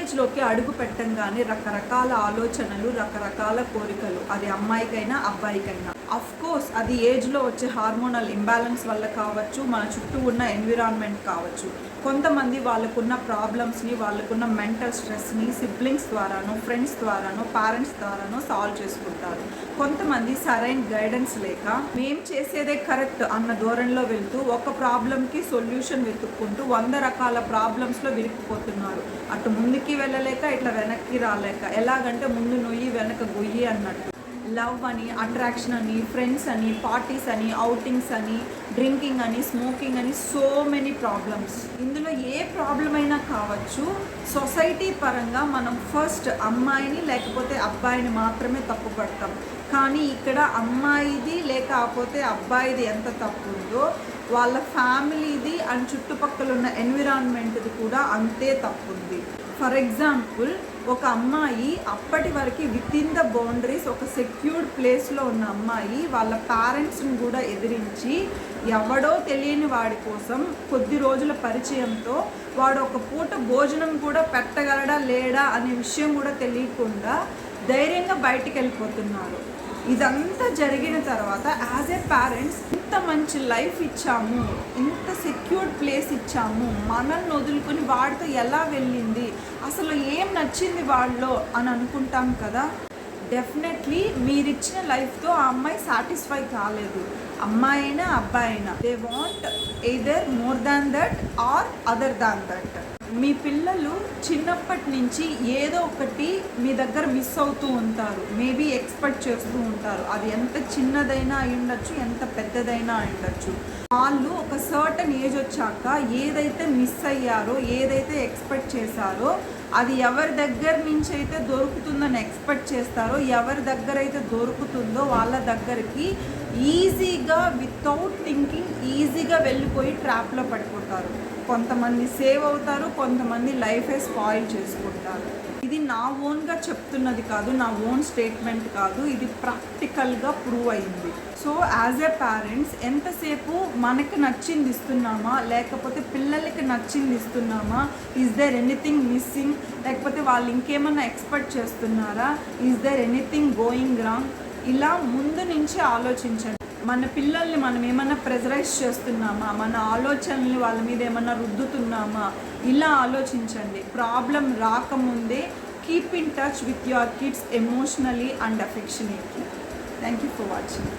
టీనేజ్లోకి అడుగు పెట్టంగానే రకరకాల ఆలోచనలు, రకరకాల కోరికలు, అది అమ్మాయికైనా అబ్బాయికైనా. అఫ్ కోర్స్ అది ఏజ్లో వచ్చే హార్మోనల్ ఇంబ్యాలెన్స్ వల్ల కావచ్చు, మన చుట్టూ ఉన్న ఎన్విరాన్మెంట్ కావచ్చు. కొంతమంది వాళ్ళకున్న ప్రాబ్లమ్స్ని, వాళ్ళకున్న మెంటల్ స్ట్రెస్ని సిబ్లింగ్స్ ద్వారానో, ఫ్రెండ్స్ ద్వారానో, పేరెంట్స్ ద్వారానో సాల్వ్ చేసుకుంటారు. కొంతమంది సరైన గైడెన్స్ లేక మేము చేసేదే కరెక్ట్ అన్న ధోరణిలో వెళ్తూ ఒక ప్రాబ్లంకి సొల్యూషన్ వెతుక్కుంటూ 100 రకాల ప్రాబ్లమ్స్లో విరిగిపోతున్నారు. అటు ముందుకి వెళ్ళలేక ఇట్లా వెనక్కి రాలేక, ఎలాగంటే ముందు నొయ్యి వెనక గొయ్యి అన్నట్టు. లవ్ అని, అట్రాక్షన్ అని, ఫ్రెండ్స్ అని, పార్టీస్ అని, అవుటింగ్స్ అని, డ్రింకింగ్ అని, స్మోకింగ్ అని, సో మెనీ ప్రాబ్లమ్స్. ఇందులో ఏ ప్రాబ్లం అయినా కావచ్చు, సొసైటీ పరంగా మనం ఫస్ట్ అమ్మాయిని లేకపోతే అబ్బాయిని మాత్రమే తప్పు పడతాం. కానీ ఇక్కడ అమ్మాయిది లేకపోతే అబ్బాయిది ఎంత తప్పు ఉందో, వాళ్ళ ఫ్యామిలీది అండ్ చుట్టుపక్కల ఉన్న ఎన్విరాన్మెంట్ది కూడా అంతే తప్పు ఉంది. ఫర్ ఎగ్జాంపుల్, ఒక అమ్మాయి అప్పటి వరకు విత్ ఇన్ ద బౌండరీస్ ఒక సెక్యూర్డ్ ప్లేస్లో ఉన్న అమ్మాయి వాళ్ళ పేరెంట్స్ని కూడా ఎదిరించి ఎవడో తెలియని వాడి కోసం కొద్ది రోజుల పరిచయంతో వాడు ఒక పూట భోజనం కూడా పెట్టగలడా లేడా అనే విషయం కూడా తెలియకుండా ధైర్యంగా బయటికి వెళ్ళిపోతున్నారు. ఇదంతా జరిగిన తర్వాత యాజ్ ఏ పేరెంట్స్ ఇంత మంచి లైఫ్ ఇచ్చాము, ఇంత సెక్యూర్డ్ ప్లేస్ ఇచ్చాము, మనల్ని వదులుకొని వాడితో ఎలా వెళ్ళింది, అసలు ఏం నచ్చింది వాళ్ళలో అని అనుకుంటాం కదా. డెఫినెట్లీ మీరిచ్చిన లైఫ్తో ఆ అమ్మాయి సాటిస్ఫై కాలేదు. అమ్మాయి అయినా అబ్బాయి అయినా they want either more than that or other than that. మీ పిల్లలు చిన్నప్పటి నుంచి ఏదో ఒకటి మీ దగ్గర మిస్ అవుతూ ఉంటారు, మేబీ ఎక్స్పెక్ట్ చేస్తూ ఉంటారు. అది ఎంత చిన్నదైనా అయి ఉండొచ్చు, ఎంత పెద్దదైనా అయి ఉండొచ్చు. వాళ్ళు ఒక సర్టన్ ఏజ్ వచ్చాక ఏదైతే మిస్ అయ్యారో, ఏదైతే ఎక్స్పెక్ట్ చేశారో, అది ఎవరి దగ్గర నుంచి అయితే దొరుకుతుందని ఎక్స్పెక్ట్ చేస్తారో, ఎవరి దగ్గర అయితే దొరుకుతుందో వాళ్ళ దగ్గరికి ఈజీగా వితౌట్ థింకింగ్ ఈజీగా వెళ్ళిపోయి ట్రాప్లో పడిపోతారు. కొంతమంది సేవ్ అవుతారు, కొంతమంది లైఫే స్పాయిల్ చేసుకుంటారు. ఇది నా ఓన్గా చెప్తున్నది కాదు, నా ఓన్ స్టేట్మెంట్ కాదు, ఇది ప్రాక్టికల్గా ప్రూవ్ అయింది. సో యాజ్ ఏ పేరెంట్స్ ఎంతసేపు మనకి నచ్చింది ఇస్తున్నామా, లేకపోతే పిల్లలకి నచ్చింది ఇస్తున్నామా, ఈజ్ దేర్ ఎనీథింగ్ మిస్సింగ్, లేకపోతే వాళ్ళు ఇంకేమన్నా ఎక్స్పెక్ట్ చేస్తున్నారా, is there anything going wrong, ఇలా ముందు నుంచి ఆలోచించండి. మన పిల్లల్ని మనం ఏమన్నా ప్రెజరైజ్ చేస్తున్నామా, మన ఆలోచనల్ని వాళ్ళ మీద ఏమన్నా రుద్దుతున్నామా, ఇలా ఆలోచించండి. ప్రాబ్లం రాకముందే keep in touch with your kids emotionally and affectionately. Thank you for watching.